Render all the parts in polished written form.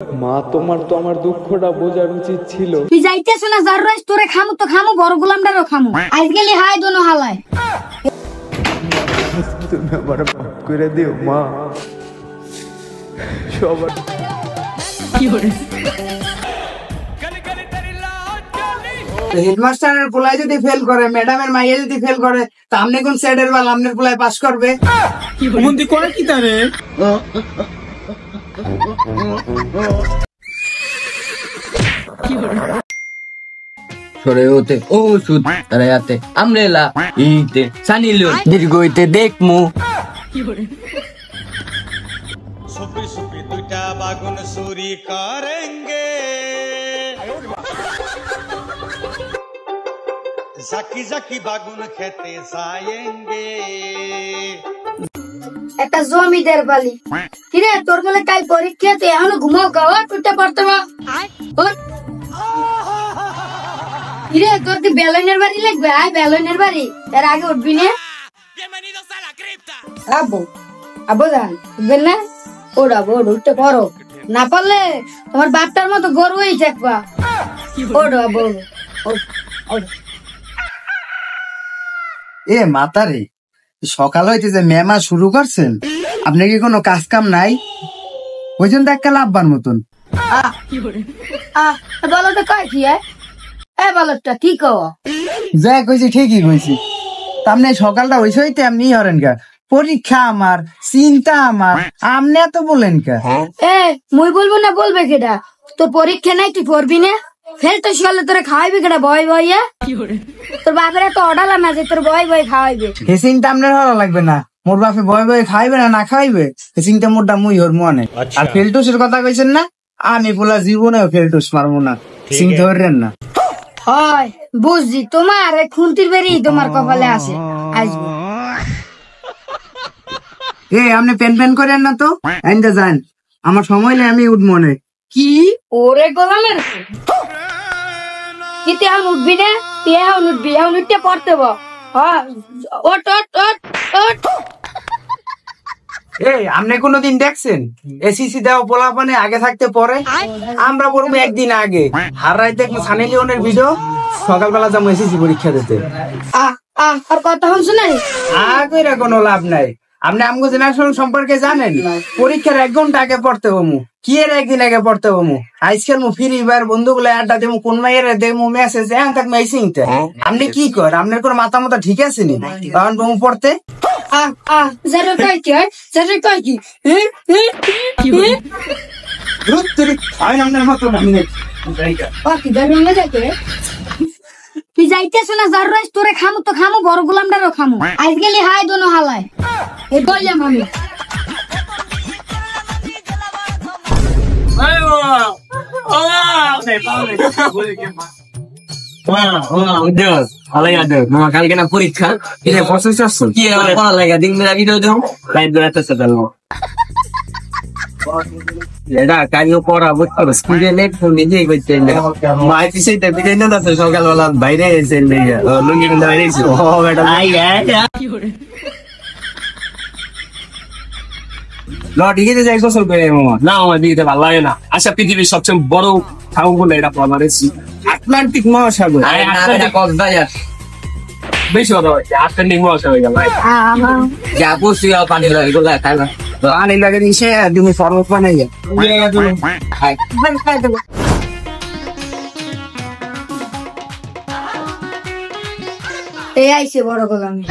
মা তোমার তো আমার দুঃখটা বোঝার উচিত ছিল। তুই যাইতেছ না যার রইস তোরে খামু তো খামু, বড় গোলামটারও খামু। আজকালি হাই দোনো হালায়। তুমি আমার মাফ করে দিও মা। সবার হেডমাস্টারের পোলাই যদি ফেল করে, ম্যাডামের মাইয়া যদি ফেল করে, তা আপনি কোন সেটের বা লামনের পোলাই পাস করবে? মন্দি করে কি তারে সরে হতে ও সুদ রায়াতে আমরেলা ইতে সানি লিওন দীর্ঘ হইতে দেখমু সুপি সুপি দুইটা বাগুন চুরি করেঙ্গে জাকি জাকি বাগুন খেতে যায়েঙ্গে। একটা জমিদার বালি কিরে তোর বলে কাল পরীক্ষাতে এখনো ঘুমাও গাওয়া টুটে পড়তে বা কিরে তোর কি বেলনের বাড়ি লাগবে? আয় বেলনের বাড়ি, এর আগে উঠবি না? আবো আবো যান উঠবেন না? ওড়াবো উঠতে পারো না, পারলে তোমার বাপটার মতো গরু হয়ে থাকবা। ওড়ো আবো এ মাতারে, সকাল হইতে যে মেমা শুরু করছেন, আপনি কি কোনো কাজ কাম নাই? ওই জন্য একটা লাভবার মতন বলটা কয় কি? বলটা কি কও? যা কইছি ঠিকই কইছি। তামনে সকালটা হইছে হইতে আপনি হরেন কা, পরীক্ষা আমার, চিন্তা আমার, আপনি এত বলেন কা? মুই বলবো না, বলবে কেটা? তোর পরীক্ষা নাই, তুই পড়বি না? ফের তো শিয়ালে তোরে খাওয়াইবে কেটা ভয় ভয়ে? তোর বাপের এত অডালা না যে তোর ভয় ভয় খাওয়াইবে। এ চিন্তা আপনার ভালো লাগবে না। মোর বাপে ভয় ভয় খাইবে না না খাইবে, এ চিন্তা মোরটা মুই হর মনে। আর ফেলটুসের কথা কইছেন না, আমি বলা জীবনে ফেলটুস মারবো না, চিন্তা করেন না। হয় বুঝছি, তোমার খুন্তির বেরি তোমার কপালে আছে, আসবো। আপনি পেন পেন করেন না তো, আইন্দা যান, আমার সময় নেই, আমি উঠ মনে। কি ওরে গোলামের কি? তুই এখন উঠবি না? তুই এখন উঠবি, এখন উঠতে পড়তে বল। ওট ওট ওট ওট। আপনি কোনদিন দেখছেন এসিসি দেওয়া পোলা পানে আগে থাকতে পরে? আমরা বলবো একদিন আগে হারাই দেখবো সানি লিওনের ভিডিও, সকালবেলা যাবো এসিসি পরীক্ষা দিতে। আর কথা শুনছো না? আগে কোনো লাভ নাই। আপনি আমগো জেনারেশন সম্পর্কে জানেন? পরীক্ষার 1 ঘন্টা আগে পড়তে হবো, কি এর একদিন আগে পড়তে হবো। আজকাল মু ফ্রি বার বন্ধুগুলো আড্ডা দেবো, কোন মাইয়ের দেবো মেসেজ এখন থাক মেসিংতে। আপনি কি কর? আপনার কোনো মাথা মাথা ঠিক আছে নি? তখন বমু পড়তে যারা কয় কি হয়, যারা কয় কি তুই যাইতেছ না যার রইস তোরে খামু তো খামু, বড় গোলামটারও খামু। আজকালি হাই দোনো হালায়। এই বললাম আমি। কালকে না পরীক্ষা, কি পড়া লাগা দিন ভিডিও দেবো লাইভ বেড়াতেছে এটা কাজও করা বুঝতে পারো, স্কুলে লেট ফোন নিজেই করতে মাইতি সেইটা বিদায় না আছে সকালবেলা বাইরে এসে লুঙ্গি কিন্তু বাইরে এসে যাই গোসল করে না, আমার দিকে ভালো লাগে না। আচ্ছা, পৃথিবীর সবচেয়ে বড় ঠাকুর বলে এটা পারমারেছি আটলান্টিক মহাসাগর, বেশি কথা হচ্ছে আটলান্টিক মহাসাগর গেল যা পড়ছি পানি লাগে এগুলো খাই না, পানি লাগে দিছে তুমি শরবত বানাই এই আইছে বড় গোলামি।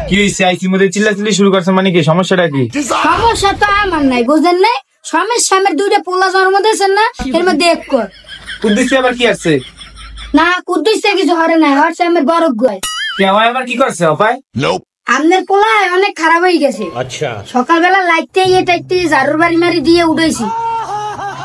কি হয়েছে? আইসি মধ্যে চিল্লাচিল্লি শুরু করছে মানে কি? সমস্যাটা কি? সমস্যা তো আমার নাই, বুঝেন নাই? সমস্যা আমার দুইটা পোলা জন্ম দিয়েছেন না, এর মধ্যে এক কর উদ্দেশ্যে আবার কি আছে? না কুদ্দুসে কিছু হরে নাই, হরছে আমার বড় গয়। আবার কি করছে অপায়? আপনার পোলা অনেক খারাপ হয়ে গেছে। আচ্ছা, সকালবেলা লাইটতে টাইতে জারুর বাড়ি মারি দিয়ে উঠেছি।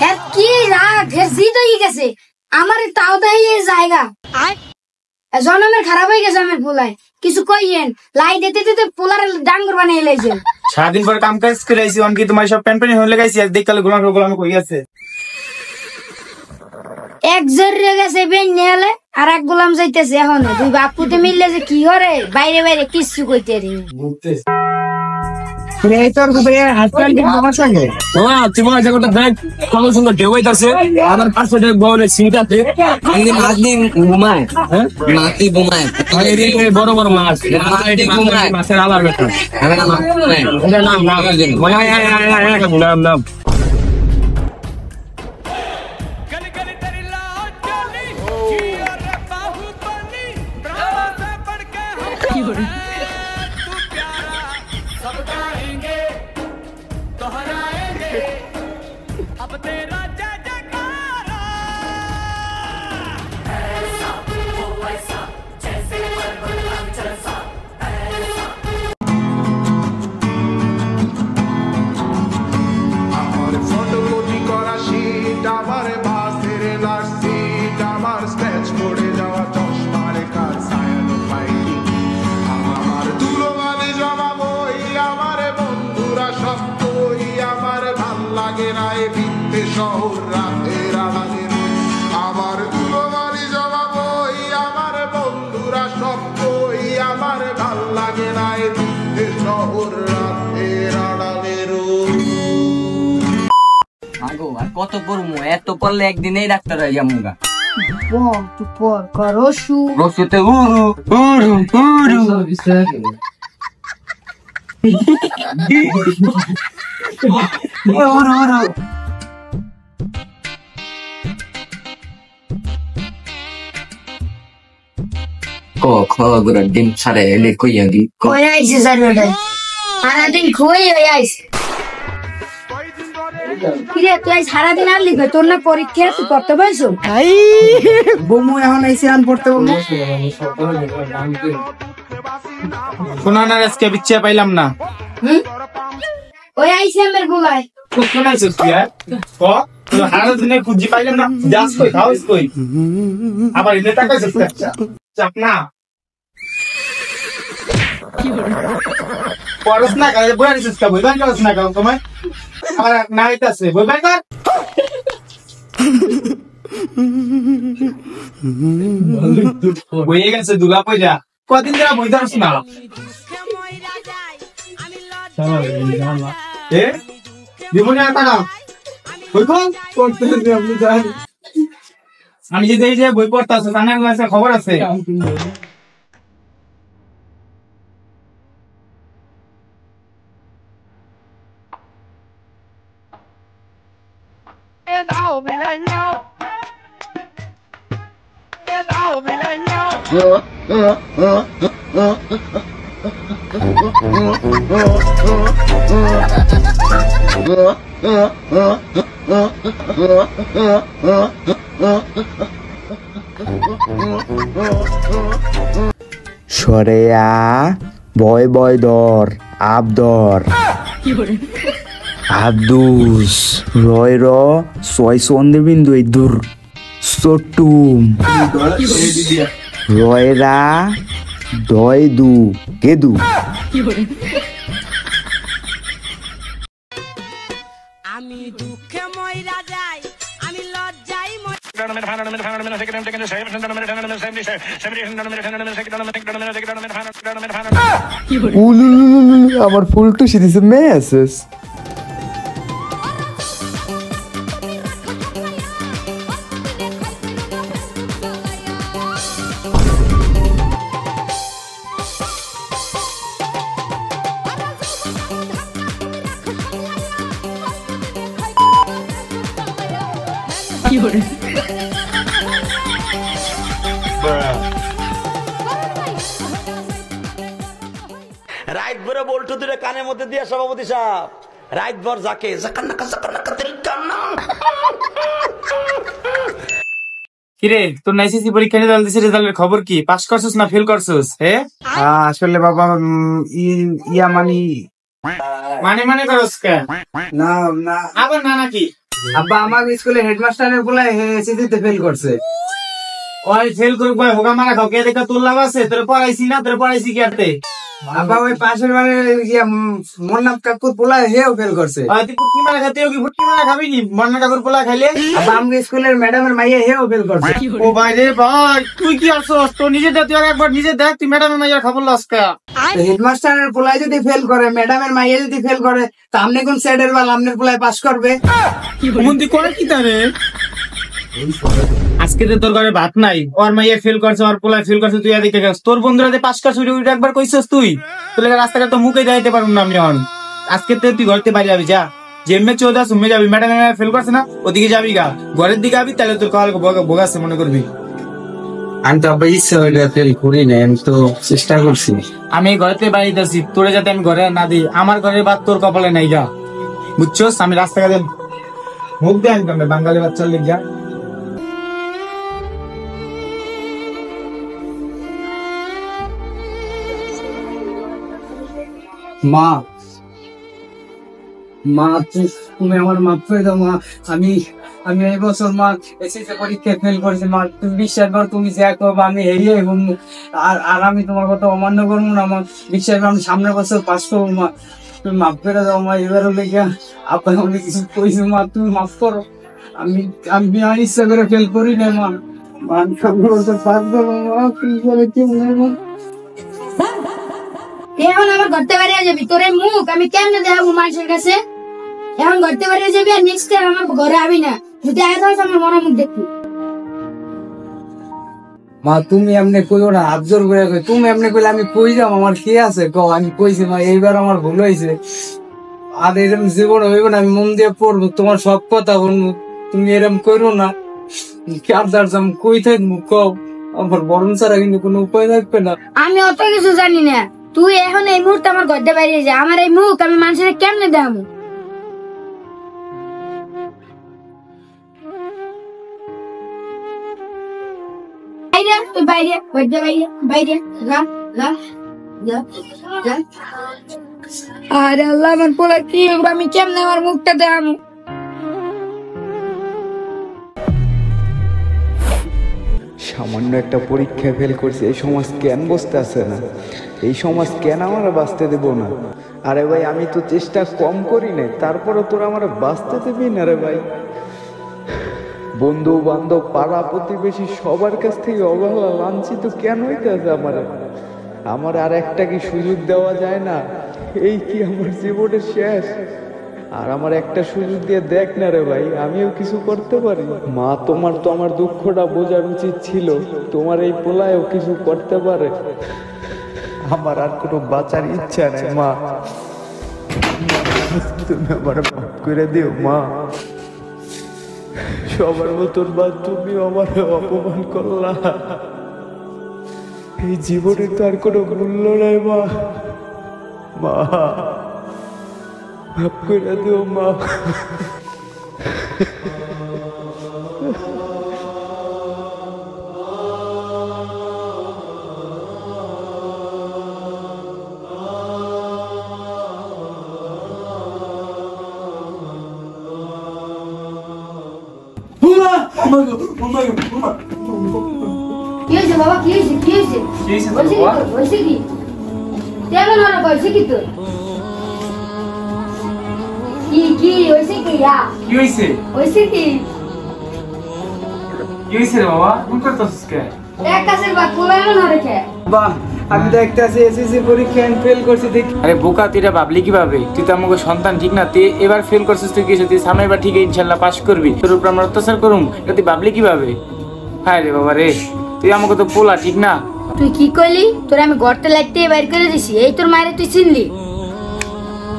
হ্যাঁ কি রাগ, হ্যাঁ জিদ হয়ে গেছে আমার, তাও দেয় এই জায়গা জনমের খারাপ হয়ে গেছে আমার পোলায়। কিছু কইয়েন লাইট দিতে দিতে পোলার ডাঙ্গর বানিয়ে এলাইছে। সারাদিন পর কাম কাজ করে আইসি, অনকি তোমার সব প্যান প্যান হয়ে লাগাইছি, দেখকালে গোলাম কই আছে? এক জরিয়ে গেছে বেন নেলে, আর এক গোলাম যাইতেছে। এখন দুই বাপুতে মিললে যে কি করে বাইরে বাইরে কিচ্ছু কইতে রি। এই তোর কোথায় হাসপাতাল আমার সঙ্গে মামা তুমি আজ একটা দেখ কত সুন্দর ঢেউ হইতাছে আমার পাশে বলে সিট আছে মাছদি ঘুমায় হ্যাঁ মাছদি ঘুমায় বড় বড় মাছ মাছের আলার ব্যাপার নাম নাম নাম गली गली तेरी लाल चली जिया रे बाहुबली प्राणों से बढ़ के हम तू प्यारा सब गाएंगे दोहराएंगे अब तेरा जय जयकारा ऐसा हो वैसा जैसे पर्वत सा আমার ফটোকপি করা শীট আমার বাসের লাশিট আমার স্ক্র্যাচ পড়ে যাওয়া চশমার কাজ সায়ানো পাইনি আমার ধুলোবালি জমা বই আমার বন্ধুরা সব বই আমার ভাল লাগে না এ ভিত্তে শহর রাতের আড়ালে আমার ধুলোবালি জমা বই আমার বন্ধুরা সব বই আমার ভাল লাগে না এ ভিত্তে শহর রাতের আড়ালে আগো আর কত করবো এত করলে একদিনেই ডাক্তার হয়ে যাবো গা তুই পর করসু রসুতে উরু উরু উরু ক খ গুড়া ডিম ছাড়ে এলে কইয়া দি কই আইছে সারবেটাই সারাদিন খুঁই হয়ে আইছে কিরে তুই সারাদিন আর লিখবে তোর না পরীক্ষা তুই করতে পারছো বমু এখন আইসি আন পড়তে বলবো শোনানোর আজকে বিচ্ছা পাইলাম না ওই আইছে আমার গুলায় শোনাইছিস তুই হারা দিনে খুঁজি পাইলাম না যাস কই খাওয়াইস কই আবার এনে টাকাইছিস চাপ না পড়াস না কাজ বই আনিস কা বই বান করছ না কাজ তোমায় আমার না হইতাছে বই বান কর বইয়ে গেছে দুলা পয়সা কদিন ধরে বই ধরছ না এ দিবনি আর টাকা বই কোন করতে আপনি জানেন আমি যদি এই যে বই পড়তাছ জানার কাছে খবর আছে সরেয়া বয় বয় দর আবদর আব্দুস রয় র ছয় সন্ধে বিন্দু দূর সটুম রয়রা দয় দু কেদু আমি দুঃখে মইরা যাই আমি লজ্জাই আমার ফুল টুসি দিছে মেসেস রাত ভরে বল্টু দূরে কানের মধ্যে দিয়ে সভাপতি সাহেব রাত ভর যাকে কিরে তোর নাইসিসি পরীক্ষা নিয়ে দিছিস রেজাল্টের খবর কি পাস করছিস না ফেল করছিস আসলে বাবা ইয়া মানে মানে করস কে না না আবার না নাকি আব্বা আমার স্কুলে হেডমাস্টারের বলে এসএসসিতে ফেল করছে ওই ফেল করুক ভাই হোগা মারা খাও কে দেখা তোর লাভ আছে তোর পড়াইছি না তোর পড়াইছি কি আরতে আব্বা ওই পাশের বাড়ির মন্নাথ কাকুর পোলা হেও ফেল করছে। তুই ফুটকি মারা খাতে কি ফুটকি মারা খাবি নি মন্না কাকুর পোলা খাইলে? আব্বা আমাদের স্কুলের ম্যাডামের মাইয়া হেও ফেল করছে। ও ভাই রে ভাই তুই কি আসছস? তো নিজে দেখ, তুই একবার নিজে দেখ, তুই ম্যাডামের মাইয়ার খবর লস কা। হেডমাস্টারের পোলায় যদি ফেল করে, ম্যাডামের মাইয়া যদি ফেল করে, তা আপনি কোন সাইডের বাল আপনার পোলায় পাস করবে? মন্দি করে কি তারে? আজকে তো তোর ঘরে ভাত নাই, ওর মাইয়া ফেল করছে, ওর পোলায় ফেল করছে, তুই এদিকে গেছ। তোর বন্ধুরা যে পাস করছে ওইটা একবার কইছস তুই? তোর রাস্তাঘাট তো মুখে যাইতে পারুম না আমি এখন। আজকে তো তুই ঘরতে বাড়ি যাবি, যা যেমে চৌদা সুমে যাবি, ম্যাডাম ফেল করছে না ওদিকে যাবি গা, ঘরের দিকে আবি, তাহলে তোর কাল ভোগাচ্ছে মনে করবি। আমি তো আব্বা ইচ্ছা হইলে ফেল করি না, আমি তো চেষ্টা করছি। আমি ঘরেতে বাড়িতে আছি, তোরে যাতে আমি ঘরে না দিই, আমার ঘরের বাদ তোর কপালে নাই গা, বুঝছস? আমি রাস্তাঘাটে মুখ দিয়ে আনতাম বাঙালি বাচ্চার লেগে যা। মা, মা তুমি আমার মাফ করে দাও মা। আমি এই বছর মা এসএসসি পরীক্ষায় ফেল করেছি মা। তুমি বিশ্বাস করো, তুমি যা করবো আমি এড়িয়ে আর আমি তোমার কথা অমান্য করবো না মা। বিশ্বাস করো, আমি সামনের বছর পাস করবো মা। তুমি মাফ করে দাও মা। এবারও লেগে আপনার অনেক কিছু কইছি মা, তুমি মাফ করো। আমি ইচ্ছা করে ফেল করি না মা। আমি সামনের বছর পাস করবো মা। তুমি বলে কি মনে মা? এখন আমার ঘরতে বাড়িয়ে যাবি, তোর এই মুখ আমি কেমনে দেখাবো মানুষের কাছে? এখন ঘরতে বাড়িয়ে যাবি আর নেক্সট টাইম আমার ঘরে আবি না। যদি আয় আমার মনে মুখ দেখবি। মা তুমি এমনি কইও না, আবজর করে কই। তুমি এমনি কইলে আমি কই যাম, আমার কি আছে কও? আমি কইছি মা এইবার আমার ভুল হয়েছে, আর এরকম জীবন হইব না। আমি মন দিয়ে পড়বো, তোমার সব কথা বলবো। তুমি এরকম করো না। কার যাম কই থাকবো কও? আমার বরণ ছাড়া কিন্তু কোনো উপায় থাকবে না। আমি অত কিছু জানি না, তুই এখন এই মুহূর্তে আমার ঘরতে বাইরে যা। আমার এই মুখ আমি মানুষের কেমনে দেখাবো? তুই বাইরে ঘরতে বাইরে বাইরে যা যা যা যা। আরে আল্লাহ, আমার পোলা কি হবে? আমি কেমনে আমার মুখটা দেখাবো? সামান্য একটা পরীক্ষায় ফেল করছে, এই সমাজ কেন বসতে আসে না? এই সমাজ কেন আমার বাঁচতে দেব না? আরে ভাই আমি তো চেষ্টা কম করি না, তারপরে তোরা আমার বাঁচতে দেবি না রে ভাই। বন্ধু বান্ধব পাড়া প্রতিবেশী সবার কাছ থেকে অবহেলা লাঞ্ছিত কেন হইতেছে আমার আর একটা কি সুযোগ দেওয়া যায় না? এই কি আমার জীবনের শেষ? আর আমার একটা সুযোগ দিয়ে দেখ না রে ভাই, আমিও কিছু করতে পারি। মা তোমার তো আমার দুঃখটা বোঝার উচিত ছিল, তোমার এই পোলায়ও কিছু করতে পারে। আমার আর কোনো বাঁচার ইচ্ছা নেই মা, তুমি আমার মাফ করে দিও মা। সবার মতন বা তুমি আমার অপমান করলা, এই জীবনে তো আর কোনো মূল্য নাই মা। মা মাফ করে দিও মা। কি হয়েছে বাবা? কি হয়েছে? কি হয়েছে? হয়েছে কি? কেমন ওরা বলছে কি তোর? কি হয়েছে? কি কি হয়েছে? হয়েছে কি? কি হয়েছে রে বাবা? কোন করতেছিস কে? এক কাছের বাপ পোলা এমন হরে কে? বাহ, আমি তো একটা এসএসসি পরীক্ষায় ফেল করছি দেখি। আরে বোকা, তুই এটা ভাবলি কিভাবে? তুই তো আমাকে সন্তান, ঠিক না? তুই এবার ফেল করছিস, তুই কিছু তুই সামনে এবার ঠিক ইনশাল্লাহ পাস করবি। তোর উপর আমরা অত্যাচার করুম, এটা তুই ভাবলি কিভাবে? হায় রে বাবা রে, তুই আমাকে তো পোলা, ঠিক না? তুই কি কইলি? তোর আমি ঘরতে লাগতে বাইর করে দিছি, এই তোর মায়ের তুই চিনলি?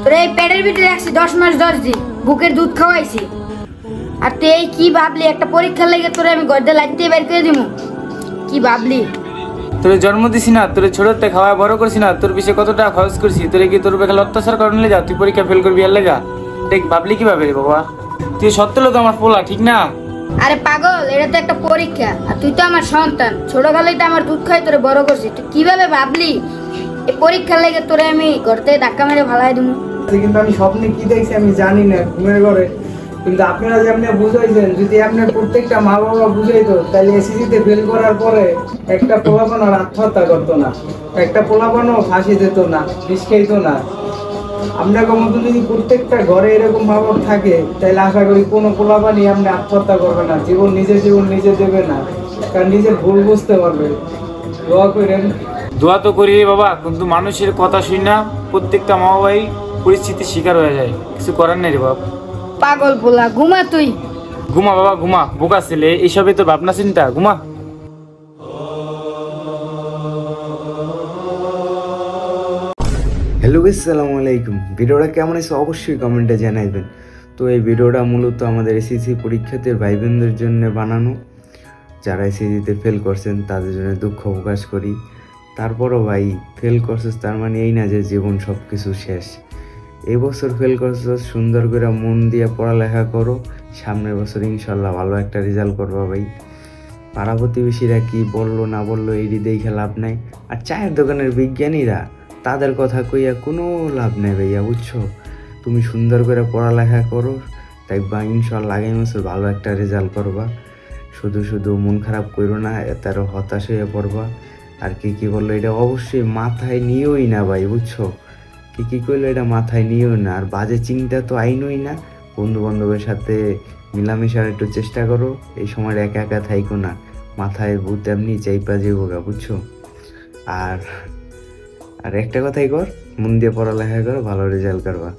তোর এই পেটের ভিতরে রাখছি 10 মাস 10 দিন, বুকের দুধ খাওয়াইছি, আর তুই এই কি ভাবলি একটা পরীক্ষা লেগে তোর আমি ঘরতে লাগতে বাইর করে দিব? কি ভাবলি? তোর জন্ম দিছি না, তোর ছোটতে খাওয়া বড় করছি না, তোর পিছিয়ে কত টাকা খরচ করছি, তোর কি তোর উপরে অত্যাচার করার লেগা তুই পরীক্ষা ফেল করবি এর লেগা? দেখ ভাবলি কিভাবে রে বাবা? তুই সত্য তো আমার পোলা, ঠিক না? আরে পাগল, এটা তো একটা পরীক্ষা, আর তুই তো আমার সন্তান। ছোটবেলায় তো আমার দুধ খাই তোরে বড় করছি, তুই কিভাবে ভাবলি এই পরীক্ষার লেগে তোরে আমি ঘর থেকে ধাক্কা মেরে ভালাই দিব? কিন্তু আমি স্বপ্নে কি দেখছি আমি জানি না। ঘুমের ঘরে কিন্তু আপনারা যে আপনি বুঝাইছেন, যদি আপনার প্রত্যেকটা মা বাবা বুঝাইতো তাহলে এসএসসিতে ফেল করার পরে একটা পোলাপানও আত্মহত্যা করতো না, একটা পোলাপানও ফাঁসি যেত না, বিষ খাইত না। আপনার মতো যদি প্রত্যেকটা ঘরে এরকম মা বাবা থাকে তাহলে আশা করি কোনো পোলাপানই আপনি আত্মহত্যা করবে না, জীবন নিজে দেবে না, কারণ নিজের ভুল বুঝতে পারবে। দোয়া করেন। দোয়া তো করি বাবা, কিন্তু মানুষের কথা শুই না প্রত্যেকটা মা বাবাই পরিস্থিতির শিকার হয়ে যায়, কিছু করার নেই রে বাপ। পাগল পোলা, ঘুমা তুই। ঘুমা বাবা ঘুমা, বোকা ছেলে, এইসবে তো ভাবনা চিন্তা, ঘুমা। হ্যালো গাইস, আসসালামু আলাইকুম। ভিডিওটা কেমন হয়েছে অবশ্যই কমেন্টে জানাইবেন। তো এই ভিডিওটা মূলত আমাদের এসএসসি পরীক্ষার্থীর ভাই বোনদের জন্য বানানো, যারা এসএসসিতে ফেল করছেন তাদের জন্য দুঃখ প্রকাশ করি। তারপরও ভাই, ফেল করছিস তার মানে এই না যে জীবন সব কিছু শেষ। এই বছর ফেল করছিস, সুন্দর করে মন দিয়ে পড়ালেখা করো, সামনের বছর ইনশাল্লাহ ভালো একটা রেজাল্ট করবা ভাই। পাড়া প্রতিবেশীরা কি বললো না বললো এইটি দেখে লাভ নাই, আর চায়ের দোকানের বিজ্ঞানীরা তাদের কথা কইয়া কোনো লাভ নেই ভাইয়া, বুঝছো? তুমি সুন্দর করে পড়ালেখা করো, দেখবা ইনশাল্লাহ আগামী বছর ভালো একটা রেজাল্ট করবা। শুধু মন খারাপ করো না, এতারও হতাশ হয়ে পড়বা। আর কি বললো এটা অবশ্যই মাথায় নিয়েই না ভাই, বুঝছো? কি করলো এটা মাথায় নিয়েও না, আর বাজে চিন্তা তো আইনই না। বন্ধু বান্ধবের সাথে মিলামেশার একটু চেষ্টা করো, এই সময় একা একা থাইকো না, মাথায় ভূত এমনি চাইপা যাবো গা, বুঝছো? আর একটা কথাই কর, মন দিয়ে পড়ালেখা করো, ভালো রেজাল্ট করবা।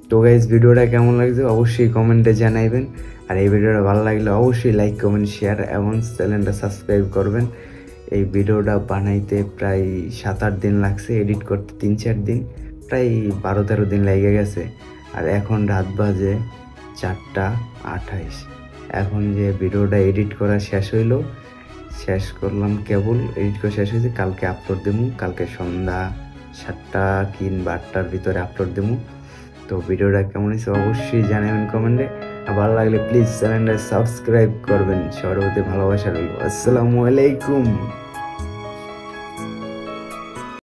তো গাইজ, ভিডিওটা কেমন লাগছে অবশ্যই কমেন্টে জানাইবেন। আর এই ভিডিওটা ভালো লাগলে অবশ্যই লাইক কমেন্ট শেয়ার এবং চ্যানেলটা সাবস্ক্রাইব করবেন। এই ভিডিওটা বানাইতে প্রায় 7-8 দিন লাগছে, এডিট করতে 3-4 দিন, প্রায় 12-13 দিন লেগে গেছে। আর এখন রাত বাজে 4টা 28। এখন যে ভিডিওটা এডিট করা শেষ করলাম, কেবল এডিট করা শেষ হয়েছে, কালকে আপলোড দেবো। কালকে সন্ধ্যা 7টা কিংবা 8টার ভিতরে আপলোড দেবো। তো ভিডিওটা কেমন হয়েছে অবশ্যই জানাবেন কমেন্টে। আর ভালো লাগলে প্লিজ চ্যানেলটা সাবস্ক্রাইব করবেন। সবার প্রতি ভালোবাসা রইল। আসসালামু আলাইকুম।